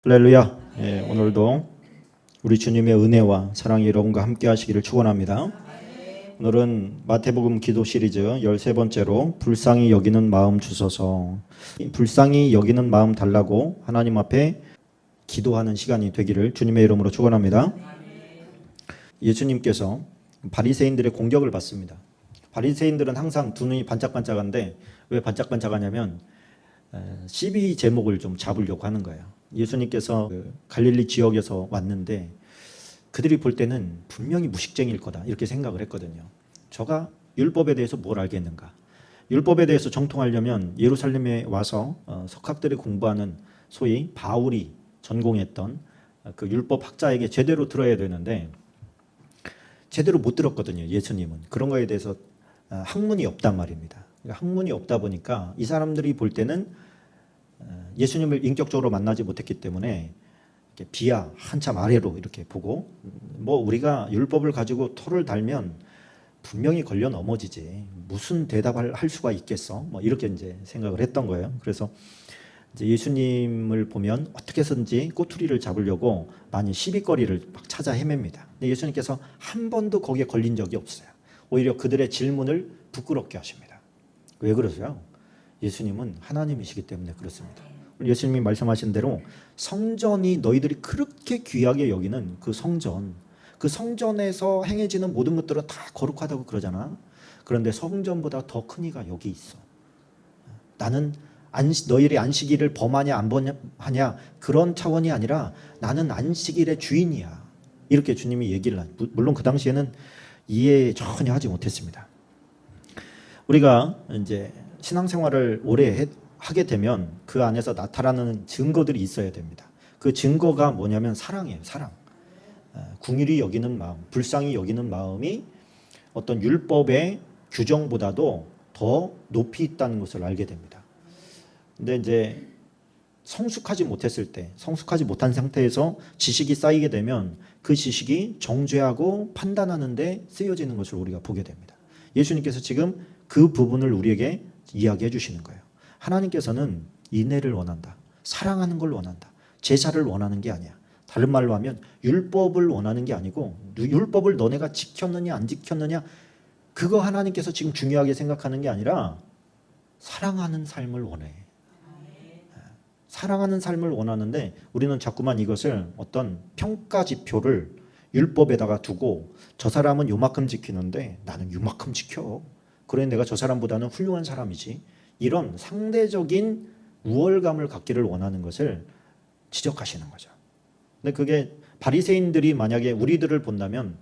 할렐루야. 오늘도 우리 주님의 은혜와 사랑이 여러분과 함께 하시기를 축원합니다. 오늘은 마태복음 기도 시리즈 13번째로 불쌍히 여기는 마음 주소서. 불쌍히 여기는 마음 달라고 하나님 앞에 기도하는 시간이 되기를 주님의 이름으로 축원합니다. 예수님께서 바리새인들의 공격을 받습니다. 바리새인들은 항상 두 눈이 반짝반짝한데 왜 반짝반짝하냐면 시비 제목을 좀 잡으려고 하는 거예요. 예수님께서 갈릴리 지역에서 왔는데 그들이 볼 때는 분명히 무식쟁이일 거다 이렇게 생각을 했거든요. 저가 율법에 대해서 뭘 알겠는가. 율법에 대해서 정통하려면 예루살렘에 와서 석학들이 공부하는 소위 바울이 전공했던 그 율법 학자에게 제대로 들어야 되는데 제대로 못 들었거든요. 예수님은 그런 거에 대해서 학문이 없단 말입니다. 학문이 없다 보니까 이 사람들이 볼 때는 예수님을 인격적으로 만나지 못했기 때문에 비하 한참 아래로 이렇게 보고 뭐 우리가 율법을 가지고 토를 달면 분명히 걸려 넘어지지 무슨 대답을 할 수가 있겠어 뭐 이렇게 이제 생각을 했던 거예요. 그래서 이제 예수님을 보면 어떻게 해서든지 꼬투리를 잡으려고 많이 시비거리를 막 찾아 헤맵니다. 근데 예수님께서 한 번도 거기에 걸린 적이 없어요. 오히려 그들의 질문을 부끄럽게 하십니다. 왜 그러세요? 예수님은 하나님이시기 때문에 그렇습니다. 예수님이 말씀하신 대로 성전이 너희들이 그렇게 귀하게 여기는 그 성전에서 행해지는 모든 것들은 다 거룩하다고 그러잖아. 그런데 성전보다 더 큰 이가 여기 있어. 나는 너희들이 안식일을 범하냐 안 범하냐 그런 차원이 아니라 나는 안식일의 주인이야. 이렇게 주님이 얘기를 하죠. 물론 그 당시에는 이해 전혀 하지 못했습니다. 우리가 이제 신앙생활을 오래 하게 되면 그 안에서 나타나는 증거들이 있어야 됩니다. 그 증거가 뭐냐면 사랑이에요. 사랑. 긍휼히 여기는 마음, 불쌍히 여기는 마음이 어떤 율법의 규정보다도 더 높이 있다는 것을 알게 됩니다. 근데 이제 성숙하지 못한 상태에서 지식이 쌓이게 되면 그 지식이 정죄하고 판단하는 데 쓰여지는 것을 우리가 보게 됩니다. 예수님께서 지금 그 부분을 우리에게 이야기해 주시는 거예요. 하나님께서는 인애를 원한다. 사랑하는 걸 원한다. 제사를 원하는 게 아니야. 다른 말로 하면 율법을 원하는 게 아니고 율법을 너네가 지켰느냐 안 지켰느냐 그거 하나님께서 지금 중요하게 생각하는 게 아니라 사랑하는 삶을 원해. 사랑하는 삶을 원하는데 우리는 자꾸만 이것을 어떤 평가 지표를 율법에다가 두고 저 사람은 요만큼 지키는데 나는 요만큼 지켜. 그래 내가 저 사람보다는 훌륭한 사람이지. 이런 상대적인 우월감을 갖기를 원하는 것을 지적하시는 거죠. 근데 그게 바리새인들이 만약에 우리들을 본다면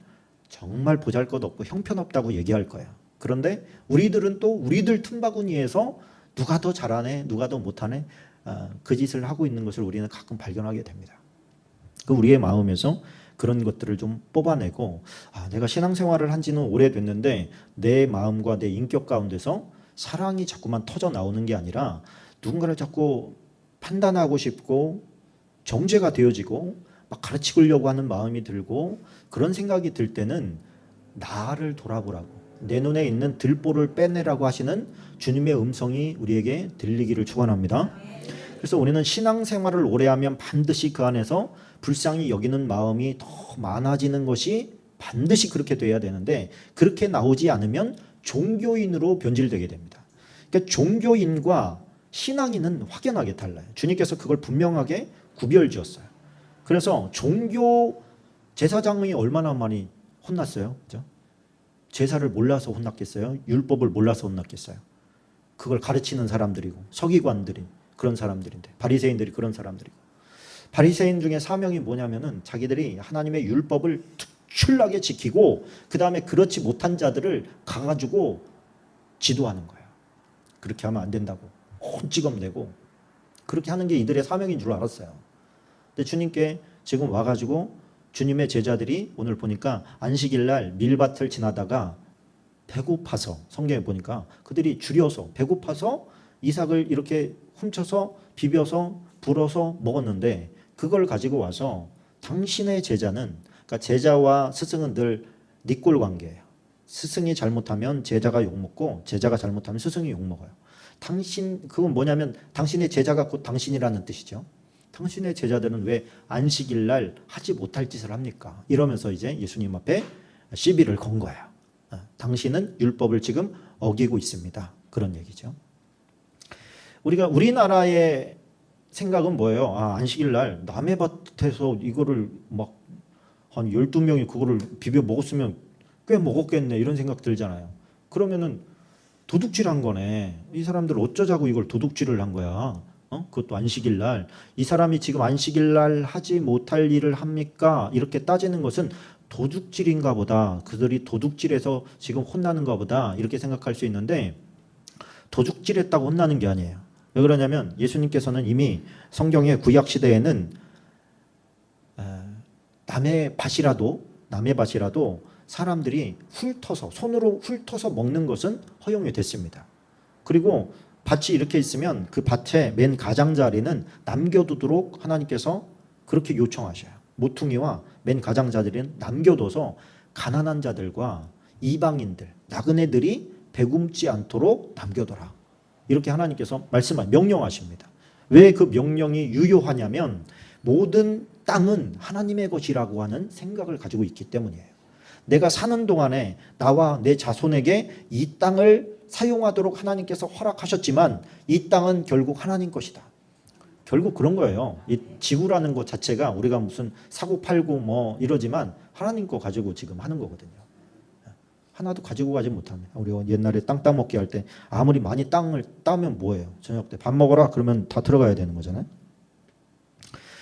정말 보잘것없고 형편없다고 얘기할 거야. 그런데 우리들은 또 우리들 틈바구니에서 누가 더 잘하네, 누가 더 못하네 그 짓을 하고 있는 것을 우리는 가끔 발견하게 됩니다. 그 우리의 마음에서 그런 것들을 좀 뽑아내고 내가 신앙생활을 한 지는 오래됐는데 내 마음과 내 인격 가운데서 사랑이 자꾸만 터져 나오는 게 아니라 누군가를 자꾸 판단하고 싶고 정죄가 되어지고 막 가르치려고 하는 마음이 들고 그런 생각이 들 때는 나를 돌아보라고 내 눈에 있는 들보를 빼내라고 하시는 주님의 음성이 우리에게 들리기를 축원합니다. 그래서 우리는 신앙생활을 오래 하면 반드시 그 안에서 불쌍히 여기는 마음이 더 많아지는 것이 반드시 그렇게 돼야 되는데 그렇게 나오지 않으면 종교인으로 변질되게 됩니다. 그러니까 종교인과 신앙인은 확연하게 달라요. 주님께서 그걸 분명하게 구별지었어요. 그래서 종교 제사장이 얼마나 많이 혼났어요? 그죠? 제사를 몰라서 혼났겠어요? 율법을 몰라서 혼났겠어요? 그걸 가르치는 사람들이고 서기관들이 그런 사람들인데 바리새인들이 그런 사람들이고 바리새인 중에 사명이 뭐냐면은 자기들이 하나님의 율법을 특출나게 지키고 그 다음에 그렇지 못한 자들을 가가지고 지도하는 거예요. 그렇게 하면 안 된다고 혼찌검 내고 그렇게 하는 게 이들의 사명인 줄 알았어요. 근데 주님께 지금 와가지고 주님의 제자들이 오늘 보니까 안식일날 밀밭을 지나다가 배고파서 성경에 보니까 그들이 줄여서 배고파서 이삭을 이렇게 훔쳐서 비벼서 불어서 먹었는데 그걸 가지고 와서 당신의 제자는 그러니까 제자와 스승은 늘 닉골 관계예요. 스승이 잘못하면 제자가 욕먹고 제자가 잘못하면 스승이 욕먹어요. 그건 뭐냐면 당신의 제자가 곧 당신이라는 뜻이죠. 당신의 제자들은 왜 안식일 날 하지 못할 짓을 합니까? 이러면서 이제 예수님 앞에 시비를 건 거야. 당신은 율법을 지금 어기고 있습니다. 그런 얘기죠. 우리나라의 생각은 뭐예요? 안식일 날 남의 밭에서 이거를 막 한 12명이 그거를 비벼 먹었으면 꽤 먹었겠네 이런 생각 들잖아요. 그러면은 도둑질한 거네. 이 사람들 어쩌자고 이걸 도둑질을 한 거야. 그것도 안식일 날. 이 사람이 지금 안식일 날 하지 못할 일을 합니까? 이렇게 따지는 것은 도둑질인가 보다. 그들이 도둑질해서 지금 혼나는가 보다. 이렇게 생각할 수 있는데 도둑질했다고 혼나는 게 아니에요. 왜 그러냐면 예수님께서는 이미 성경의 구약 시대에는 남의 밭이라도 사람들이 손으로 훑어서 먹는 것은 허용이 됐습니다. 그리고 밭이 이렇게 있으면 그 밭의 맨 가장자리는 남겨두도록 하나님께서 그렇게 요청하셔요. 모퉁이와 맨 가장자리는 남겨둬서 가난한 자들과 이방인들, 나그네들이 배굶지 않도록 남겨둬라. 이렇게 하나님께서 명령하십니다. 왜 그 명령이 유효하냐면 모든 땅은 하나님의 것이라고 하는 생각을 가지고 있기 때문이에요. 내가 사는 동안에 나와 내 자손에게 이 땅을 사용하도록 하나님께서 허락하셨지만 이 땅은 결국 하나님 것이다. 결국 그런 거예요. 이 지구라는 것 자체가 우리가 무슨 사고 팔고 뭐 이러지만 하나님 거 가지고 지금 하는 거거든요. 하나도 가지고 가지 못합니다. 우리 옛날에 땅 따먹기 할 때 아무리 많이 땅을 따면 뭐예요? 저녁 때 밥 먹어라 그러면 다 들어가야 되는 거잖아요.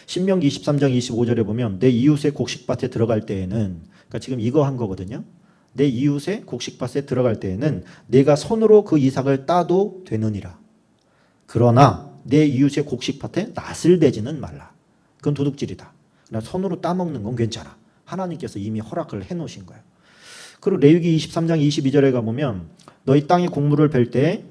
신명기 23장 25절에 보면 내 이웃의 곡식밭에 들어갈 때에는, 그러니까 지금 이거 한 거거든요. 내 이웃의 곡식밭에 들어갈 때에는 내가 손으로 그 이삭을 따도 되느니라. 그러나 내 이웃의 곡식밭에 낫을 대지는 말라. 그건 도둑질이다. 그러나 손으로 따먹는 건 괜찮아. 하나님께서 이미 허락을 해놓으신 거예요. 그리고 레위기 23장 22절에 가보면 너희 땅에 곡물을 벨 때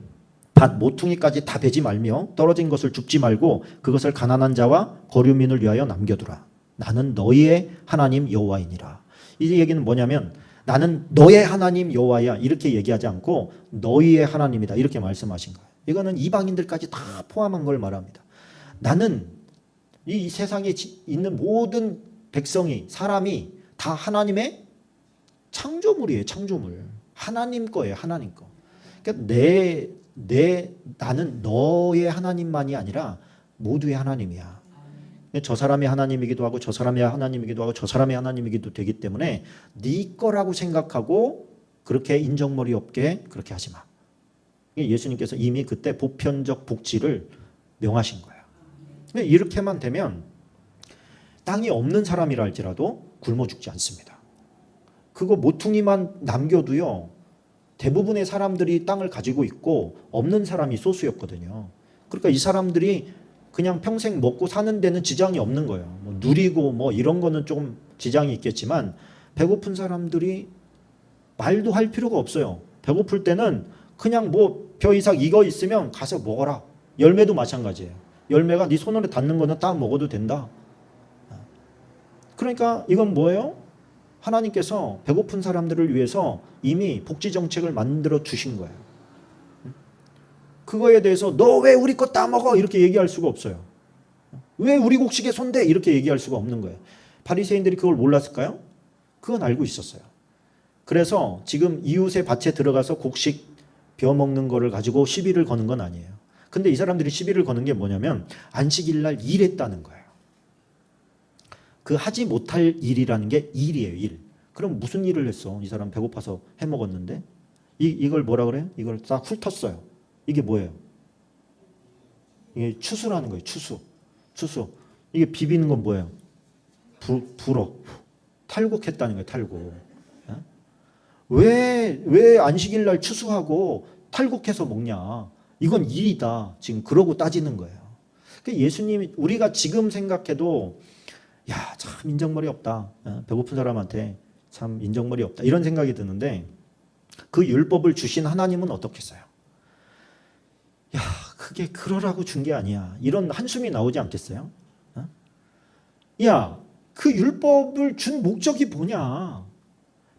밭 모퉁이까지 다 베지 말며 떨어진 것을 줍지 말고 그것을 가난한 자와 거류민을 위하여 남겨두라. 나는 너희의 하나님 여호와이니라. 이 얘기는 뭐냐면 나는 너의 하나님 여호와야 이렇게 얘기하지 않고 너희의 하나님이다 이렇게 말씀하신 거예요. 이거는 이방인들까지 다 포함한 걸 말합니다. 나는 이 세상에 있는 모든 백성이, 사람이 다 하나님의 창조물이에요. 창조물. 하나님 거예요. 하나님 거. 그러니까 나는 너의 하나님만이 아니라 모두의 하나님이야. 저 사람이 하나님이기도 하고 저 사람이 하나님이기도 하고 저 사람이 하나님이기도 되기 때문에 네 거라고 생각하고 그렇게 인정머리 없게 그렇게 하지 마. 예수님께서 이미 그때 보편적 복지를 명하신 거예요. 이렇게만 되면 땅이 없는 사람이라 할지라도 굶어 죽지 않습니다. 그거 모퉁이만 남겨도요. 대부분의 사람들이 땅을 가지고 있고 없는 사람이 소수였거든요. 그러니까 이 사람들이 그냥 평생 먹고 사는 데는 지장이 없는 거예요. 뭐 누리고 뭐 이런 거는 좀 지장이 있겠지만 배고픈 사람들이 말도 할 필요가 없어요. 배고플 때는 그냥 뭐 벼 이삭 이거 있으면 가서 먹어라. 열매도 마찬가지예요. 열매가 네 손으로 닿는 거는 따 먹어도 된다. 그러니까 이건 뭐예요? 하나님께서 배고픈 사람들을 위해서 이미 복지 정책을 만들어 주신 거예요. 그거에 대해서 너 왜 우리 거 따먹어? 이렇게 얘기할 수가 없어요. 왜 우리 곡식에 손대? 이렇게 얘기할 수가 없는 거예요. 바리새인들이 그걸 몰랐을까요? 그건 알고 있었어요. 그래서 지금 이웃의 밭에 들어가서 곡식 벼 먹는 거를 가지고 시비를 거는 건 아니에요. 근데 이 사람들이 시비를 거는 게 뭐냐면 안식일 날 일했다는 거예요. 그 하지 못할 일이라는 게 일이에요. 일. 그럼 무슨 일을 했어? 이 사람 배고파서 해먹었는데 이걸 뭐라 그래요? 이걸 싹 훑었어요. 이게 뭐예요? 이게 추수라는 거예요. 추수. 이게 비비는 건 뭐예요? 불어. 탈곡했다는 거예요. 탈곡. 왜 안식일 날 추수하고 탈곡해서 먹냐? 이건 일이다. 지금 그러고 따지는 거예요. 예수님이 우리가 지금 생각해도 야, 참 인정머리 없다. 배고픈 사람한테 참 인정머리 없다. 이런 생각이 드는데 그 율법을 주신 하나님은 어떻겠어요? 야, 그게 그러라고 준 게 아니야. 이런 한숨이 나오지 않겠어요? 야, 그 율법을 준 목적이 뭐냐?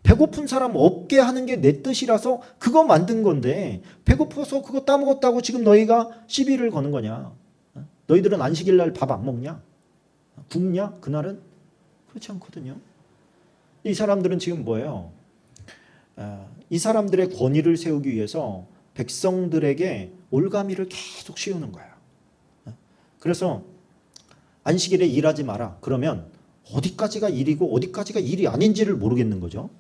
배고픈 사람 없게 하는 게 내 뜻이라서 그거 만든 건데 배고파서 그거 따먹었다고 지금 너희가 시비를 거는 거냐? 너희들은 안식일 날 밥 안 먹냐? 굶냐? 그날은? 그렇지 않거든요. 이 사람들은 지금 뭐예요? 이 사람들의 권위를 세우기 위해서 백성들에게 올가미를 계속 씌우는 거예요. 그래서 안식일에 일하지 마라. 그러면 어디까지가 일이고 어디까지가 일이 아닌지를 모르겠는 거죠.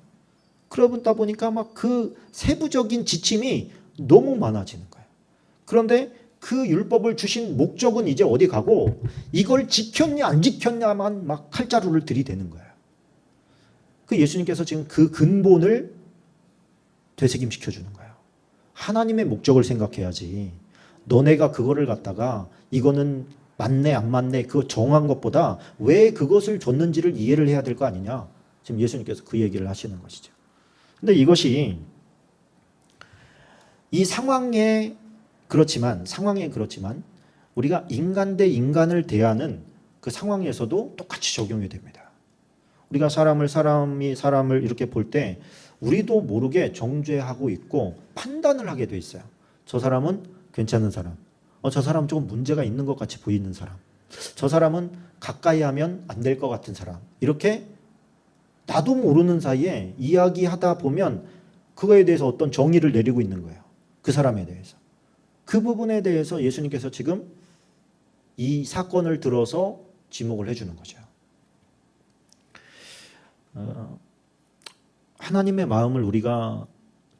그러다 보니까 막 그 세부적인 지침이 너무 많아지는 거예요. 그런데 그 율법을 주신 목적은 이제 어디 가고 이걸 지켰냐 안 지켰냐만 막 칼자루를 들이대는 거예요. 그 예수님께서 지금 그 근본을 되새김시켜 주는 거예요. 하나님의 목적을 생각해야지. 너네가 그거를 갖다가 이거는 맞네 안 맞네 그거 정한 것보다 왜 그것을 줬는지를 이해를 해야 될 거 아니냐. 지금 예수님께서 그 얘기를 하시는 것이죠. 근데 이것이 이 상황에 그렇지만 우리가 인간 대 인간을 대하는 그 상황에서도 똑같이 적용이 됩니다. 우리가 사람이 사람을 이렇게 볼 때 우리도 모르게 정죄하고 있고 판단을 하게 돼 있어요. 저 사람은 괜찮은 사람, 저 사람 조금 문제가 있는 것 같이 보이는 사람, 저 사람은 가까이 하면 안 될 것 같은 사람, 이렇게 나도 모르는 사이에 이야기하다 보면 그거에 대해서 어떤 정의를 내리고 있는 거예요. 그 사람에 대해서. 그 부분에 대해서 예수님께서 지금 이 사건을 들어서 지목을 해주는 거죠. 하나님의 마음을 우리가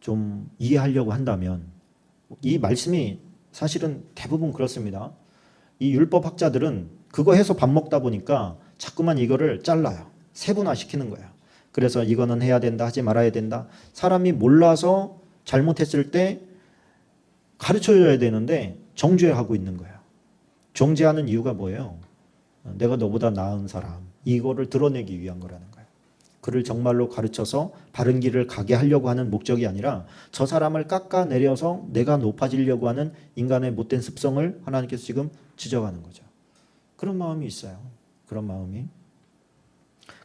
좀 이해하려고 한다면 이 말씀이 사실은 대부분 그렇습니다. 이 율법학자들은 그거 해서 밥 먹다 보니까 자꾸만 이거를 잘라요. 세분화시키는 거예요. 그래서 이거는 해야 된다, 하지 말아야 된다. 사람이 몰라서 잘못했을 때 가르쳐줘야 되는데 정죄하고 있는 거예요. 정죄하는 이유가 뭐예요? 내가 너보다 나은 사람, 이거를 드러내기 위한 거라는 거예요. 그를 정말로 가르쳐서 바른 길을 가게 하려고 하는 목적이 아니라 저 사람을 깎아내려서 내가 높아지려고 하는 인간의 못된 습성을 하나님께서 지금 지적하는 거죠. 그런 마음이 있어요. 그런 마음이.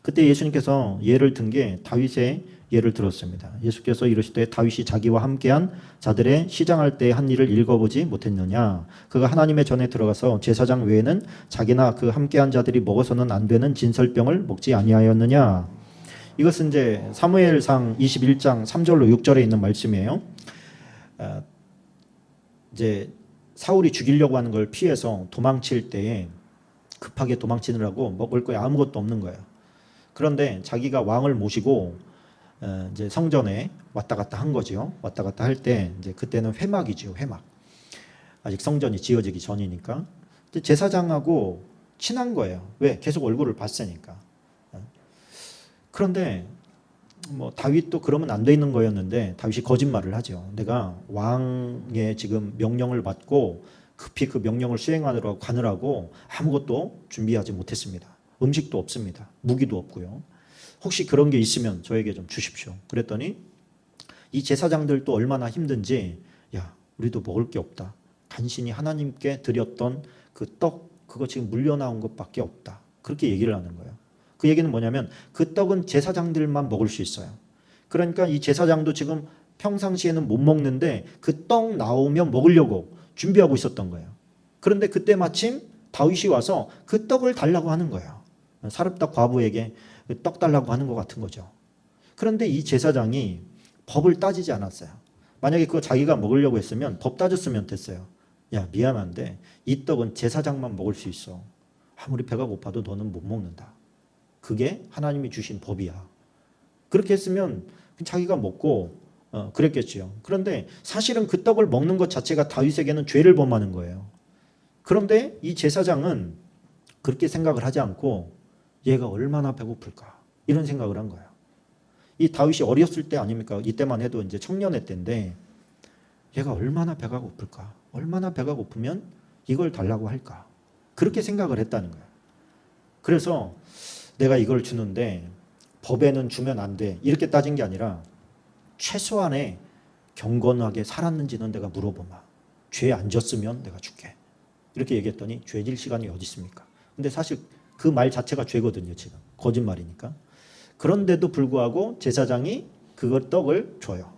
그때 예수님께서 예를 든 게 다윗의 예를 들었습니다. 예수께서 이르시되 다윗이 자기와 함께한 자들의 시장할 때 한 일을 읽어보지 못했느냐. 그가 하나님의 전에 들어가서 제사장 외에는 자기나 그 함께한 자들이 먹어서는 안 되는 진설병을 먹지 아니하였느냐. 이것은 이제 사무엘상 21장 3절로 6절에 있는 말씀이에요. 이제 사울이 죽이려고 하는 걸 피해서 도망칠 때에 급하게 도망치느라고 먹을 거에 아무것도 없는 거예요. 그런데 자기가 왕을 모시고 이제 성전에 왔다 갔다 한 거죠. 왔다 갔다 할 때 이제 그때는 회막이죠. 회막. 아직 성전이 지어지기 전이니까 제사장하고 친한 거예요. 왜? 계속 얼굴을 봤으니까. 그런데 뭐 다윗도 그러면 안 돼 있는 거였는데 다윗이 거짓말을 하죠. 내가 왕의 지금 명령을 받고 급히 그 명령을 수행하느라고 가느라고 아무것도 준비하지 못했습니다. 음식도 없습니다. 무기도 없고요. 혹시 그런 게 있으면 저에게 좀 주십시오. 그랬더니 이 제사장들도 얼마나 힘든지 야 우리도 먹을 게 없다. 간신히 하나님께 드렸던 그 떡 그거 지금 물려나온 것밖에 없다. 그렇게 얘기를 하는 거예요. 그 얘기는 뭐냐면 그 떡은 제사장들만 먹을 수 있어요. 그러니까 이 제사장도 지금 평상시에는 못 먹는데 그 떡 나오면 먹으려고 준비하고 있었던 거예요. 그런데 그때 마침 다윗이 와서 그 떡을 달라고 하는 거예요. 사렙다 과부에게 떡 달라고 하는 것 같은 거죠. 그런데 이 제사장이 법을 따지지 않았어요. 만약에 그거 자기가 먹으려고 했으면 법 따졌으면 됐어요. 야 미안한데 이 떡은 제사장만 먹을 수 있어. 아무리 배가 고파도 너는 못 먹는다. 그게 하나님이 주신 법이야. 그렇게 했으면 자기가 먹고 그랬겠지요. 그런데 사실은 그 떡을 먹는 것 자체가 다윗에게는 죄를 범하는 거예요. 그런데 이 제사장은 그렇게 생각을 하지 않고 얘가 얼마나 배고플까 이런 생각을 한 거예요. 이 다윗이 어렸을 때 아닙니까? 이때만 해도 이제 청년의 때인데 얘가 얼마나 배가 고플까? 얼마나 배가 고프면 이걸 달라고 할까? 그렇게 생각을 했다는 거예요. 그래서 내가 이걸 주는데 법에는 주면 안 돼. 이렇게 따진 게 아니라 최소한의 경건하게 살았는지는 내가 물어보마. 죄 안 졌으면 내가 줄게. 이렇게 얘기했더니 죄질 시간이 어디 있습니까? 근데 사실 그 말 자체가 죄거든요. 지금 거짓말이니까. 그런데도 불구하고 제사장이 그걸 떡을 줘요.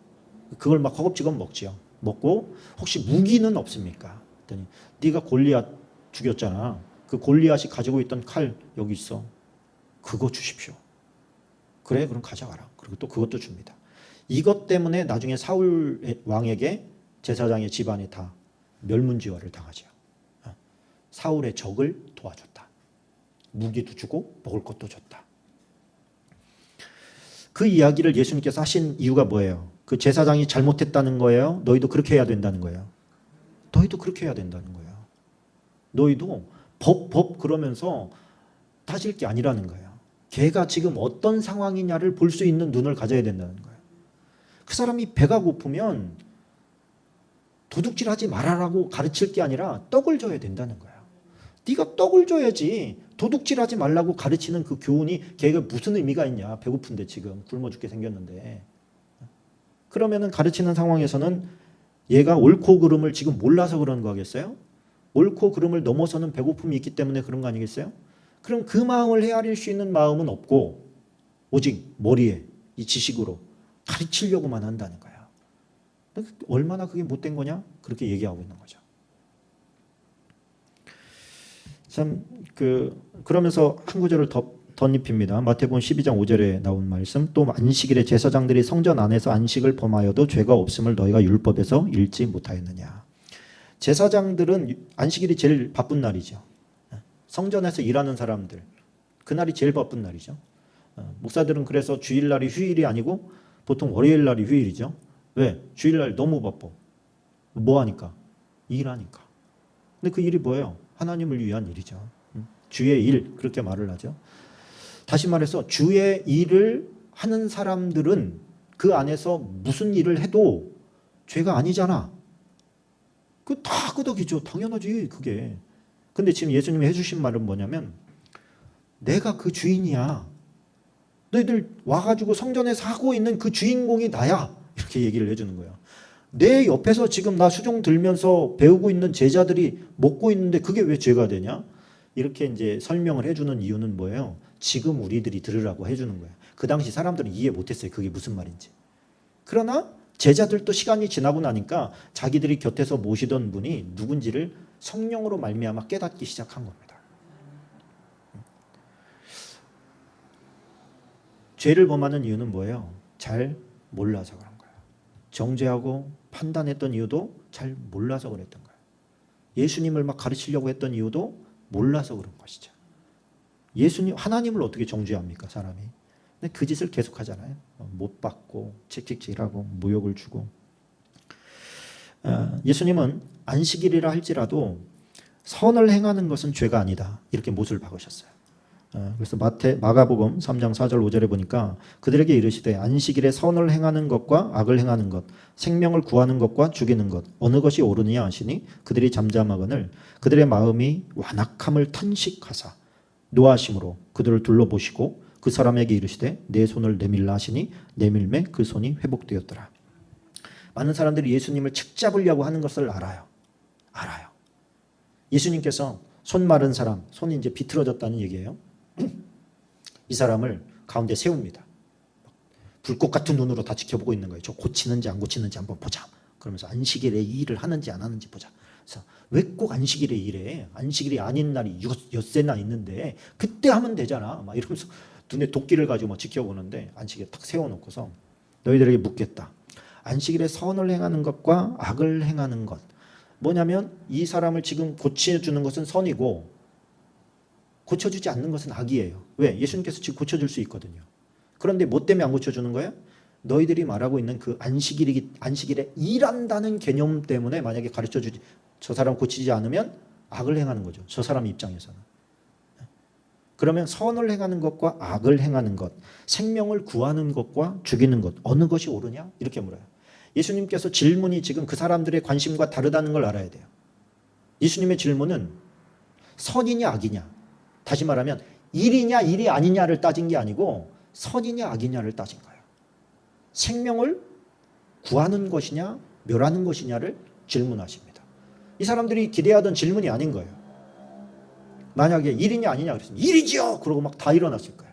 그걸 막 허겁지겁 먹지요. 먹고 혹시 무기는 없습니까? 그랬더니 네가 골리앗 죽였잖아. 그 골리앗이 가지고 있던 칼 여기 있어. 그거 주십시오. 그래, 그럼 가져가라. 그리고 또 그것도 줍니다. 이것 때문에 나중에 사울 왕에게 제사장의 집안이 다 멸문지화를 당하죠. 사울의 적을 도와줬다. 무기도 주고 먹을 것도 줬다. 그 이야기를 예수님께서 하신 이유가 뭐예요? 그 제사장이 잘못했다는 거예요? 너희도 그렇게 해야 된다는 거예요? 너희도 그렇게 해야 된다는 거예요. 너희도 법 그러면서 따질 게 아니라는 거예요. 걔가 지금 어떤 상황이냐를 볼 수 있는 눈을 가져야 된다는 거예요. 그 사람이 배가 고프면 도둑질하지 말아라고 가르칠 게 아니라 떡을 줘야 된다는 거예요. 네가 떡을 줘야지 도둑질하지 말라고 가르치는 그 교훈이 걔가 무슨 의미가 있냐. 배고픈데 지금 굶어 죽게 생겼는데. 그러면은 가르치는 상황에서는 얘가 옳고 그름을 지금 몰라서 그런 거겠어요? 옳고 그름을 넘어서는 배고픔이 있기 때문에 그런 거 아니겠어요? 그럼 그 마음을 헤아릴 수 있는 마음은 없고 오직 머리에 이 지식으로 가르치려고만 한다는 거예요. 얼마나 그게 못된 거냐? 그렇게 얘기하고 있는 거죠. 참 그러면서 한 구절을 덧입힙니다. 마태복음 12장 5절에 나온 말씀. 또 안식일에 제사장들이 성전 안에서 안식을 범하여도 죄가 없음을 너희가 율법에서 읽지 못하였느냐. 제사장들은 안식일이 제일 바쁜 날이죠. 성전에서 일하는 사람들 그날이 제일 바쁜 날이죠. 목사들은 그래서 주일날이 휴일이 아니고 보통 월요일날이 휴일이죠. 왜? 주일날 너무 바빠. 뭐 하니까? 일하니까. 근데 그 일이 뭐예요? 하나님을 위한 일이죠. 주의 일 그렇게 말을 하죠. 다시 말해서 주의 일을 하는 사람들은 그 안에서 무슨 일을 해도 죄가 아니잖아. 그 다 끄덕이죠. 당연하지 그게. 근데 지금 예수님이 해주신 말은 뭐냐면 내가 그 주인이야. 너희들 와가지고 성전에서 하고 있는 그 주인공이 나야. 이렇게 얘기를 해주는 거예요. 내 옆에서 지금 나 수종 들면서 배우고 있는 제자들이 먹고 있는데 그게 왜 죄가 되냐? 이렇게 이제 설명을 해주는 이유는 뭐예요? 지금 우리들이 들으라고 해주는 거예요. 그 당시 사람들은 이해 못했어요. 그게 무슨 말인지. 그러나 제자들도 시간이 지나고 나니까 자기들이 곁에서 모시던 분이 누군지를 성령으로 말미암아 깨닫기 시작한 겁니다. 죄를 범하는 이유는 뭐예요? 잘 몰라서 그런 거예요. 정죄하고 판단했던 이유도 잘 몰라서 그랬던 거예요. 예수님을 막 가르치려고 했던 이유도 몰라서 그런 것이죠. 하나님을 어떻게 정죄합니까, 사람이? 근데 그 짓을 계속 하잖아요. 못 받고 칙칙질하고 모욕을 주고. 예수님은 안식일이라 할지라도 선을 행하는 것은 죄가 아니다. 이렇게 못을 박으셨어요. 그래서 마가복음 3장 4절 5절에 보니까 그들에게 이르시되 안식일에 선을 행하는 것과 악을 행하는 것, 생명을 구하는 것과 죽이는 것 어느 것이 옳으냐 하시니 그들이 잠잠하거늘 그들의 마음이 완악함을 탄식하사 노하심으로 그들을 둘러보시고 그 사람에게 이르시되 내 손을 내밀라 하시니 내밀매 그 손이 회복되었더라. 많은 사람들이 예수님을 책잡으려고 하는 것을 알아요. 예수님께서 손 마른 사람, 손이 이제 비틀어졌다는 얘기예요. 이 사람을 가운데 세웁니다. 불꽃 같은 눈으로 다 지켜보고 있는 거예요. 저 고치는지 안 고치는지 한번 보자. 그러면서 안식일에 이 일을 하는지 안 하는지 보자. 그래서 왜 꼭 안식일에 일해? 안식일이 아닌 날이 엿새나 있는데 그때 하면 되잖아. 막 이러면서 눈에 도끼를 가지고 막 지켜보는데 안식일에 탁 세워놓고서 너희들에게 묻겠다. 안식일에 선을 행하는 것과 악을 행하는 것. 뭐냐면 이 사람을 지금 고쳐주는 것은 선이고 고쳐주지 않는 것은 악이에요. 왜? 예수님께서 지금 고쳐줄 수 있거든요. 그런데 뭐 때문에 안 고쳐주는 거예요? 너희들이 말하고 있는 그 안식일에 일한다는 개념 때문에 만약에 가르쳐주지 저 사람 고치지 않으면 악을 행하는 거죠. 저 사람 입장에서는. 그러면 선을 행하는 것과 악을 행하는 것, 생명을 구하는 것과 죽이는 것 어느 것이 옳으냐? 이렇게 물어요. 예수님께서 질문이 지금 그 사람들의 관심과 다르다는 걸 알아야 돼요. 예수님의 질문은 선이냐 악이냐, 다시 말하면 일이냐 일이 아니냐를 따진 게 아니고 선이냐 악이냐를 따진 거예요. 생명을 구하는 것이냐 멸하는 것이냐를 질문하십니다. 이 사람들이 기대하던 질문이 아닌 거예요. 만약에 일이냐 아니냐 그랬으면 일이지요! 그러고 막 다 일어났을 거예요.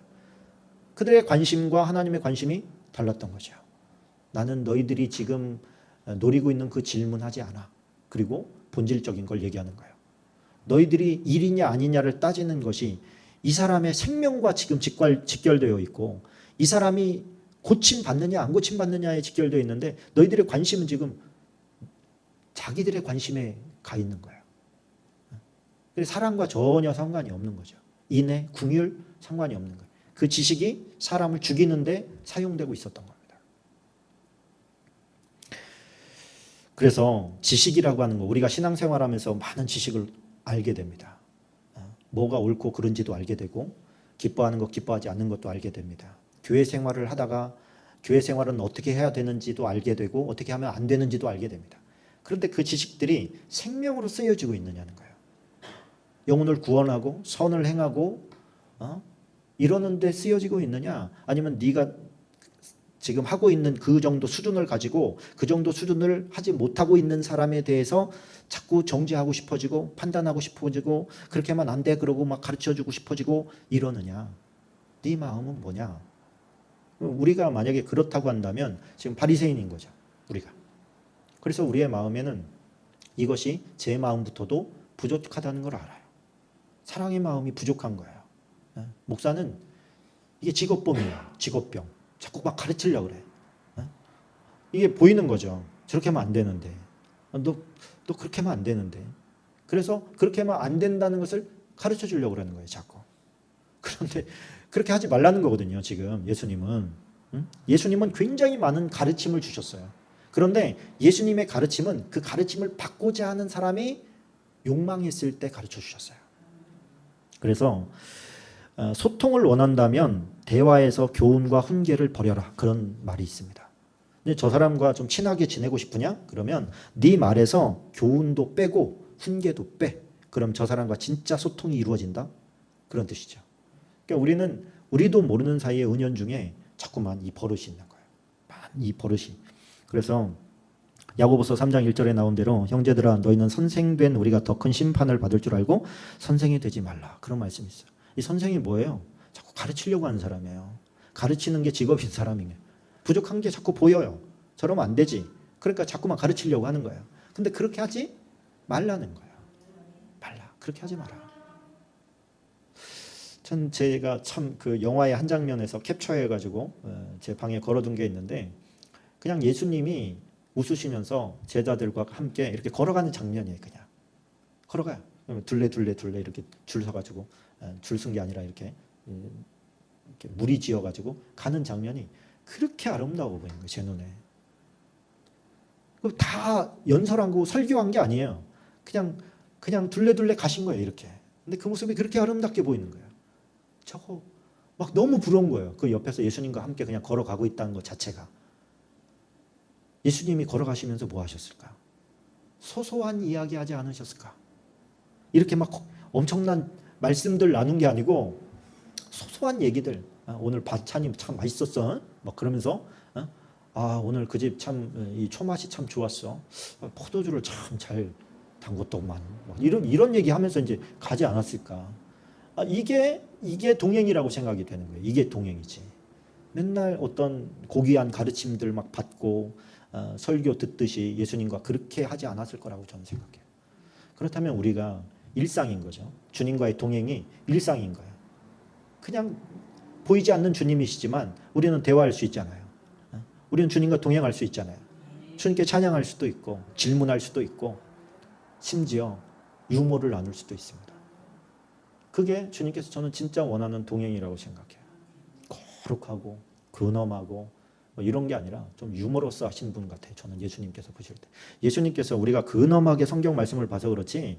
그들의 관심과 하나님의 관심이 달랐던 거죠. 나는 너희들이 지금 노리고 있는 그 질문하지 않아. 그리고 본질적인 걸 얘기하는 거예요. 너희들이 일이냐 아니냐를 따지는 것이 이 사람의 생명과 지금 직결되어 있고 이 사람이 고침 받느냐 안 고침 받느냐에 직결되어 있는데 너희들의 관심은 지금 자기들의 관심에 가 있는 거예요. 사랑과 전혀 상관이 없는 거죠. 인애, 궁율 상관이 없는 거예요. 그 지식이 사람을 죽이는데 사용되고 있었던 겁니다. 그래서 지식이라고 하는 거 우리가 신앙생활하면서 많은 지식을 알게 됩니다. 뭐가 옳고 그른지도 알게 되고 기뻐하는 것 기뻐하지 않는 것도 알게 됩니다. 교회 생활을 하다가 교회 생활은 어떻게 해야 되는지도 알게 되고 어떻게 하면 안 되는지도 알게 됩니다. 그런데 그 지식들이 생명으로 쓰여지고 있느냐는 거예요. 영혼을 구원하고 선을 행하고 이러는데 쓰여지고 있느냐 아니면 네가 지금 하고 있는 그 정도 수준을 가지고 그 정도 수준을 하지 못하고 있는 사람에 대해서 자꾸 정죄하고 싶어지고 판단하고 싶어지고 그렇게 하면 안 돼 그러고 막 가르쳐주고 싶어지고 이러느냐. 네 마음은 뭐냐. 우리가 만약에 그렇다고 한다면 지금 바리새인인 거죠. 우리가. 그래서 우리의 마음에는 이것이 제 마음부터도 부족하다는 걸 알아요. 사랑의 마음이 부족한 거예요. 목사는 이게 직업병이에요. 직업병. 자꾸 막 가르치려고 그래. 이게 보이는 거죠. 저렇게 하면 안 되는데. 너 그렇게 하면 안 되는데. 그래서 그렇게 하면 안 된다는 것을 가르쳐 주려고 그러는 거예요. 자꾸. 그런데 그렇게 하지 말라는 거거든요. 지금 예수님은. 예수님은 굉장히 많은 가르침을 주셨어요. 그런데 예수님의 가르침은 그 가르침을 받고자 하는 사람이 욕망했을 때 가르쳐 주셨어요. 그래서 소통을 원한다면 대화에서 교훈과 훈계를 버려라. 그런 말이 있습니다. 근데 저 사람과 좀 친하게 지내고 싶으냐? 그러면 네 말에서 교훈도 빼고 훈계도 빼. 그럼 저 사람과 진짜 소통이 이루어진다? 그런 뜻이죠. 그러니까 우리도 모르는 사이에 은연 중에 자꾸만 이 버릇이 있는 거예요. 이 버릇이. 그래서 야고보서 3장 1절에 나온 대로 형제들아 너희는 선생된 우리가 더 큰 심판을 받을 줄 알고 선생이 되지 말라. 그런 말씀이 있어요. 이 선생이 뭐예요? 자꾸 가르치려고 하는 사람이에요. 가르치는 게 직업인 사람이에요. 부족한 게 자꾸 보여요. 저러면 안 되지. 그러니까 자꾸만 가르치려고 하는 거예요. 근데 그렇게 하지 말라는 거예요. 말라. 그렇게 하지 마라. 제가 참 그 영화의 한 장면에서 캡처해가지고 제 방에 걸어둔 게 있는데 그냥 예수님이 웃으시면서 제자들과 함께 이렇게 걸어가는 장면이에요. 그냥 걸어가요. 둘레 이렇게 줄 서가지고 줄 쓴 게 아니라 이렇게 무리 지어가지고 가는 장면이 그렇게 아름다워 보이는 거예요. 제 눈에. 다 연설한 거 설교한 게 아니에요. 그냥 둘레 가신 거예요. 이렇게. 근데 그 모습이 그렇게 아름답게 보이는 거예요. 저거 막 너무 부러운 거예요. 그 옆에서 예수님과 함께 그냥 걸어가고 있다는 것 자체가. 예수님이 걸어가시면서 뭐 하셨을까? 소소한 이야기 하지 않으셨을까? 이렇게 막 엄청난 말씀들 나눈 게 아니고 소소한 얘기들. 오늘 반찬이 참 맛있었어. 막 그러면서 오늘 그 집 참 이 초맛이 참 좋았어. 포도주를 참 잘 담궜더만. 이런 얘기 하면서 이제 가지 않았을까? 이게 동행이라고 생각이 되는 거예요. 이게 동행이지. 맨날 어떤 고귀한 가르침들 막 받고 설교 듣듯이 예수님과 그렇게 하지 않았을 거라고 저는 생각해요. 그렇다면 우리가 일상인 거죠. 주님과의 동행이 일상인 거예요. 그냥 보이지 않는 주님이시지만 우리는 대화할 수 있잖아요. 우리는 주님과 동행할 수 있잖아요. 주님께 찬양할 수도 있고 질문할 수도 있고 심지어 유머를 나눌 수도 있습니다. 그게 주님께서 저는 진짜 원하는 동행이라고 생각해요. 거룩하고 근엄하고 이런 게 아니라 좀 유머러스 하신 분 같아요. 저는 예수님께서 보실 때. 예수님께서 우리가 근엄하게 성경 말씀을 봐서 그렇지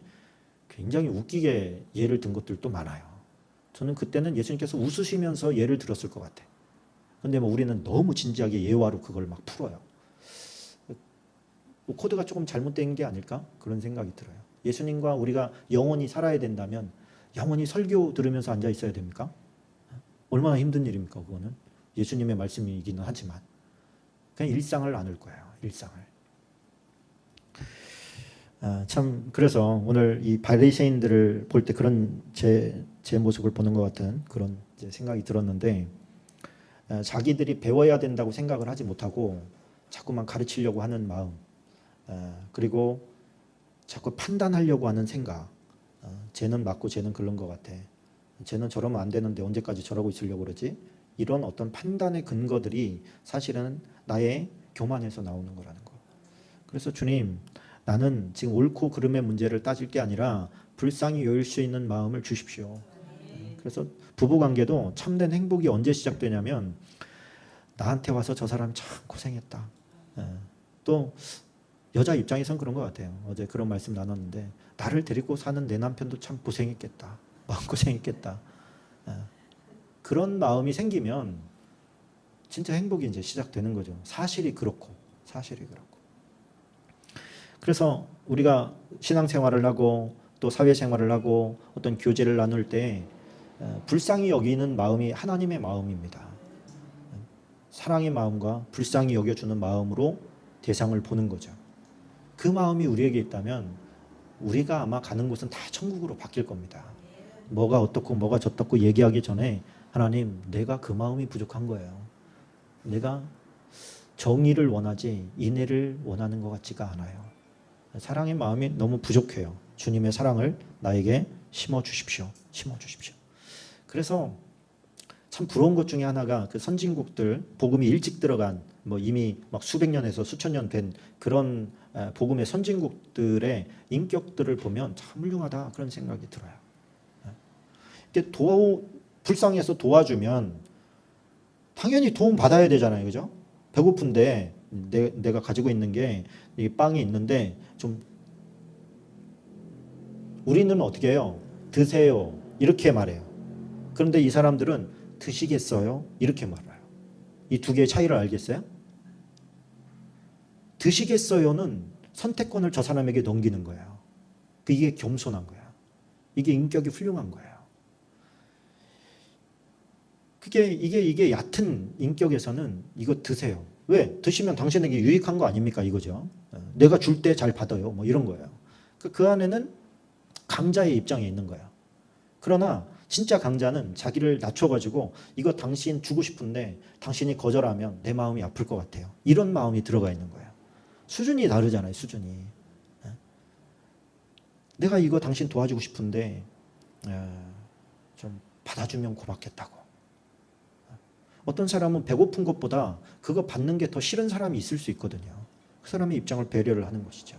굉장히 웃기게 예를 든 것들도 많아요. 저는 그때는 예수님께서 웃으시면서 예를 들었을 것 같아요. 근데 우리는 너무 진지하게 예화로 그걸 막 풀어요. 코드가 조금 잘못된 게 아닐까? 그런 생각이 들어요. 예수님과 우리가 영원히 살아야 된다면 영원히 설교 들으면서 앉아 있어야 됩니까? 얼마나 힘든 일입니까? 그거는 예수님의 말씀이기는 하지만 그냥 일상을 나눌 거예요. 일상을. 참 그래서 오늘 이 바리새인들을 볼 때 그런 제 모습을 보는 것 같은 그런 생각이 들었는데 자기들이 배워야 된다고 생각을 하지 못하고 자꾸만 가르치려고 하는 마음 그리고 자꾸 판단하려고 하는 생각 쟤는 맞고 쟤는 그런 것 같아. 쟤는 저러면 안 되는데 언제까지 저러고 있으려고 그러지? 이런 어떤 판단의 근거들이 사실은 나의 교만에서 나오는 거라는 거. 그래서 주님, 나는 지금 옳고 그름의 문제를 따질 게 아니라 불쌍히 여길 수 있는 마음을 주십시오. 그래서 부부관계도 참된 행복이 언제 시작되냐면 나한테 와서 저 사람 참 고생했다. 또 여자 입장에선 그런 것 같아요. 어제 그런 말씀 나눴는데 나를 데리고 사는 내 남편도 참 고생했겠다. 마음고생했겠다. 그런 마음이 생기면 진짜 행복이 이제 시작되는 거죠. 사실이 그렇고. 그래서 우리가 신앙생활을 하고 또 사회생활을 하고 어떤 교제를 나눌 때 불쌍히 여기는 마음이 하나님의 마음입니다. 사랑의 마음과 불쌍히 여겨주는 마음으로 대상을 보는 거죠. 그 마음이 우리에게 있다면 우리가 아마 가는 곳은 다 천국으로 바뀔 겁니다. 뭐가 어떻고 뭐가 저떻고 얘기하기 전에 하나님, 내가 그 마음이 부족한 거예요. 내가 정의를 원하지 인애를 원하는 것 같지가 않아요. 사랑의 마음이 너무 부족해요. 주님의 사랑을 나에게 심어주십시오. 그래서 참 부러운 것 중에 하나가 그 선진국들 복음이 일찍 들어간 뭐 이미 막 수백 년에서 수천 년 된 그런 복음의 선진국들의 인격들을 보면 참 훌륭하다 그런 생각이 들어요. 이게 불쌍해서 도와주면 당연히 도움 받아야 되잖아요, 그죠? 배고픈데 내가 가지고 있는 게 이 빵이 있는데 좀 우리는 어떻게 해요? 드세요 이렇게 말해요. 그런데 이 사람들은 드시겠어요? 이렇게 말해요. 이 두 개의 차이를 알겠어요? 드시겠어요는 선택권을 저 사람에게 넘기는 거예요. 이게 겸손한 거야. 이게 인격이 훌륭한 거예요. 이게 얕은 인격에서는 이거 드세요. 왜? 드시면 당신에게 유익한 거 아닙니까? 이거죠. 내가 줄 때 잘 받아요. 뭐 이런 거예요. 그 안에는 강자의 입장에 있는 거예요. 그러나 진짜 강자는 자기를 낮춰가지고 이거 당신 주고 싶은데 당신이 거절하면 내 마음이 아플 것 같아요. 이런 마음이 들어가 있는 거예요. 수준이 다르잖아요. 수준이. 내가 이거 당신 도와주고 싶은데 좀 받아주면 고맙겠다고. 어떤 사람은 배고픈 것보다 그거 받는 게 더 싫은 사람이 있을 수 있거든요. 그 사람의 입장을 배려를 하는 것이죠.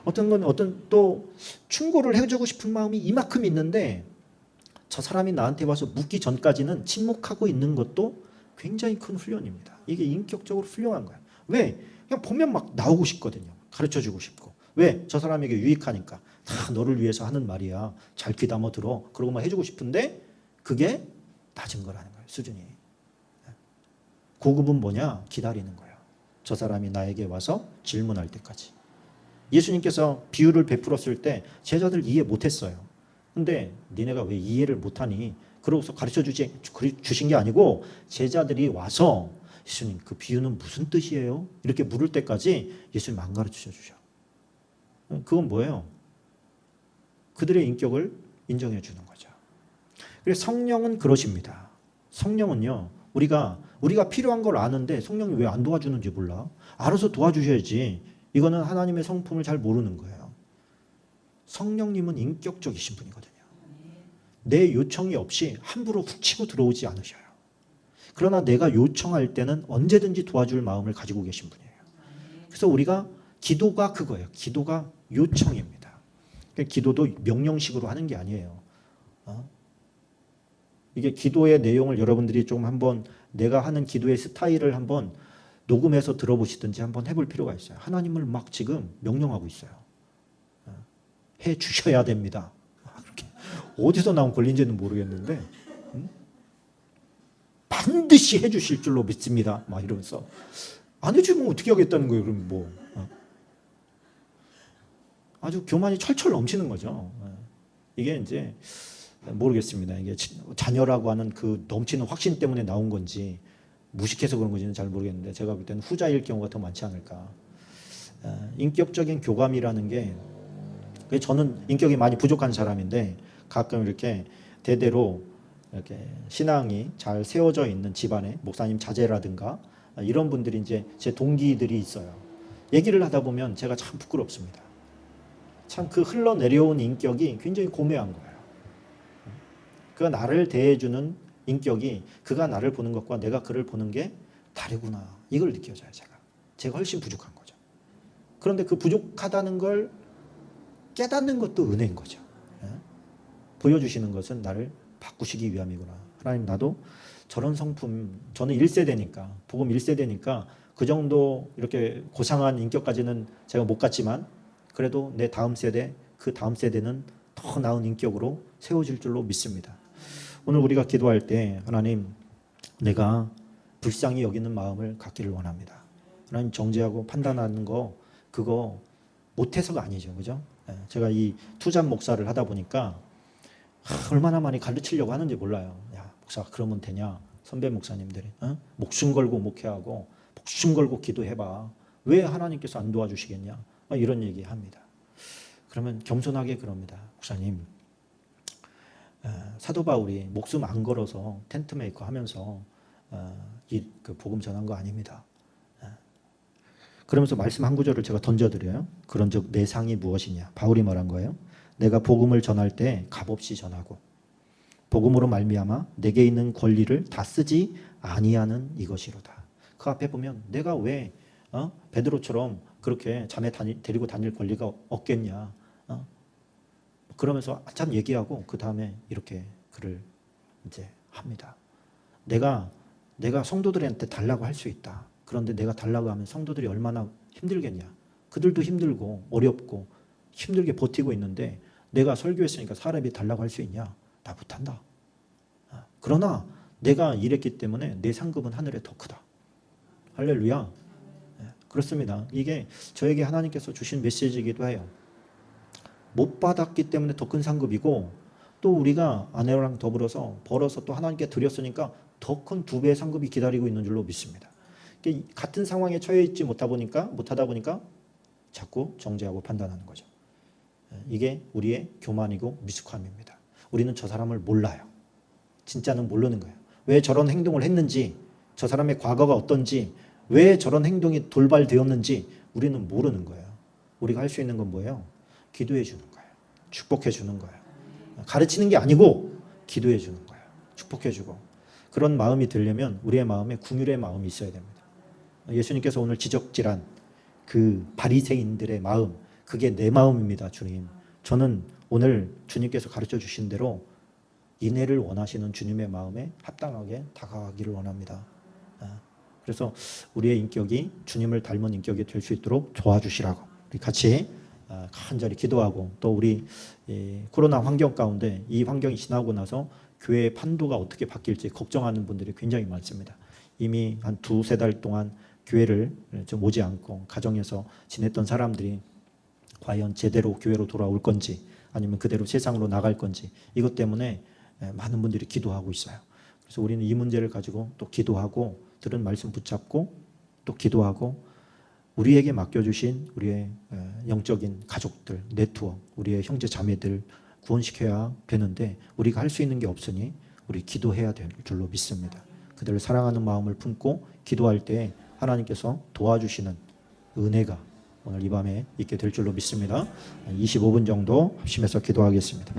어떤 또 충고를 해주고 싶은 마음이 이만큼 있는데 저 사람이 나한테 와서 묻기 전까지는 침묵하고 있는 것도 굉장히 큰 훈련입니다. 이게 인격적으로 훌륭한 거야. 왜? 그냥 보면 막 나오고 싶거든요. 가르쳐주고 싶고. 왜? 저 사람에게 유익하니까. 다 너를 위해서 하는 말이야. 잘 귀담아 들어. 그러고 막 해주고 싶은데 그게 낮은 거라는 거예요. 수준이. 고급은 뭐냐? 기다리는 거예요. 저 사람이 나에게 와서 질문할 때까지. 예수님께서 비유를 베풀었을 때 제자들 이해 못했어요. 근데 니네가 왜 이해를 못하니? 그러고서 가르쳐 주신 게 아니고 제자들이 와서 예수님 그 비유는 무슨 뜻이에요? 이렇게 물을 때까지 예수님 안 가르쳐 주셔. 그건 뭐예요? 그들의 인격을 인정해 주는 거죠. 그래서 성령은 그러십니다. 성령은요, 우리가 필요한 걸 아는데 성령이 왜 안 도와주는지 몰라. 알아서 도와주셔야지. 이거는 하나님의 성품을 잘 모르는 거예요. 성령님은 인격적이신 분이거든요. 내 요청이 없이 함부로 훅 치고 들어오지 않으셔요. 그러나 내가 요청할 때는 언제든지 도와줄 마음을 가지고 계신 분이에요. 그래서 우리가 기도가 그거예요. 기도가 요청입니다. 기도도 명령식으로 하는 게 아니에요. 이게 기도의 내용을 여러분들이 좀 한번 내가 하는 기도의 스타일을 한번 녹음해서 들어보시든지 한번 해볼 필요가 있어요. 하나님을 막 지금 명령하고 있어요. 해 주셔야 됩니다. 어디서 나온 권리인지는 모르겠는데 반드시 해 주실 줄로 믿습니다. 막 이러면서 안 해주면 어떻게 하겠다는 거예요. 그럼 뭐 아주 교만이 철철 넘치는 거죠. 이게 이제 모르겠습니다. 이게 자녀라고 하는 그 넘치는 확신 때문에 나온 건지 무식해서 그런 건지는 잘 모르겠는데 제가 볼 때는 후자일 경우가 더 많지 않을까. 인격적인 교감이라는 게 저는 인격이 많이 부족한 사람인데 가끔 이렇게 대대로 이렇게 신앙이 잘 세워져 있는 집안에 목사님 자제라든가 이런 분들이 이제 제 동기들이 있어요. 얘기를 하다 보면 제가 참 부끄럽습니다. 참 그 흘러내려온 인격이 굉장히 고매한 거예요. 그가 나를 대해주는 인격이 그가 나를 보는 것과 내가 그를 보는 게 다르구나. 이걸 느껴져요. 제가 훨씬 부족한 거죠. 그런데 그 부족하다는 걸 깨닫는 것도 은혜인 거죠. 보여주시는 것은 나를 바꾸시기 위함이구나. 하나님, 나도 저런 성품, 저는 1세대니까 복음 1세대니까 그 정도 이렇게 고상한 인격까지는 제가 못 갔지만 그래도 내 다음 세대, 그 다음 세대는 더 나은 인격으로 세워질 줄로 믿습니다. 오늘 우리가 기도할 때 하나님, 내가 불쌍히 여기는 마음을 갖기를 원합니다. 하나님, 정죄하고 판단하는 거 그거 못해서가 아니죠. 그죠? 제가 이 투잡 목사를 하다 보니까 얼마나 많이 가르치려고 하는지 몰라요. 야, 목사 그러면 되냐? 선배 목사님들이 목숨 걸고 목회하고 목숨 걸고 기도해봐. 왜 하나님께서 안 도와주시겠냐? 이런 얘기합니다. 그러면 겸손하게 그럽니다. 목사님, 사도 바울이 목숨 안 걸어서 텐트 메이커 하면서 그 복음 전한 거 아닙니다. 그러면서 말씀 한 구절을 제가 던져드려요. 그런즉 내 상이 무엇이냐? 바울이 말한 거예요. 내가 복음을 전할 때 값없이 전하고 복음으로 말미암아 내게 있는 권리를 다 쓰지 아니하는 이것이로다. 그 앞에 보면 내가 왜 베드로처럼 그렇게 자매 데리고 다닐 권리가 없겠냐? 그러면서 참 얘기하고 그 다음에 이렇게 글을 이제 합니다. 내가 성도들한테 달라고 할 수 있다. 그런데 내가 달라고 하면 성도들이 얼마나 힘들겠냐? 그들도 힘들고 어렵고 힘들게 버티고 있는데 내가 설교했으니까 사람이 달라고 할 수 있냐? 나 못한다. 그러나 내가 일했기 때문에 내 상급은 하늘에 더 크다. 할렐루야. 그렇습니다. 이게 저에게 하나님께서 주신 메시지이기도 해요. 못 받았기 때문에 더 큰 상급이고 또 우리가 아내랑 더불어서 벌어서 또 하나님께 드렸으니까 더 큰 2배의 상급이 기다리고 있는 줄로 믿습니다. 같은 상황에 처해 있지 못하다 보니까 자꾸 정죄하고 판단하는 거죠. 이게 우리의 교만이고 미숙함입니다. 우리는 저 사람을 몰라요. 진짜는 모르는 거예요. 왜 저런 행동을 했는지, 저 사람의 과거가 어떤지, 왜 저런 행동이 돌발되었는지 우리는 모르는 거예요. 우리가 할 수 있는 건 뭐예요? 기도해 주는 거예요. 축복해 주는 거예요. 가르치는 게 아니고 기도해 주는 거예요. 축복해 주고. 그런 마음이 들려면 우리의 마음에 긍휼의 마음이 있어야 됩니다. 예수님께서 오늘 지적질한 그 바리새인들의 마음, 그게 내 마음입니다. 주님, 저는 오늘 주님께서 가르쳐 주신 대로 인애를 원하시는 주님의 마음에 합당하게 다가가기를 원합니다. 그래서 우리의 인격이 주님을 닮은 인격이 될 수 있도록 도와주시라고 우리 같이 간절히 기도하고, 또 우리 코로나 환경 가운데 이 환경이 지나고 나서 교회의 판도가 어떻게 바뀔지 걱정하는 분들이 굉장히 많습니다. 이미 한 2-3달 동안 교회를 좀 오지 않고 가정에서 지냈던 사람들이 과연 제대로 교회로 돌아올 건지 아니면 그대로 세상으로 나갈 건지, 이것 때문에 많은 분들이 기도하고 있어요. 그래서 우리는 이 문제를 가지고 또 기도하고, 들은 말씀 붙잡고 또 기도하고, 우리에게 맡겨주신 우리의 영적인 가족들, 네트워크, 우리의 형제 자매들 구원시켜야 되는데 우리가 할 수 있는 게 없으니 우리 기도해야 될 줄로 믿습니다. 그들을 사랑하는 마음을 품고 기도할 때 하나님께서 도와주시는 은혜가 오늘 이 밤에 있게 될 줄로 믿습니다. 25분 정도 합심해서 기도하겠습니다.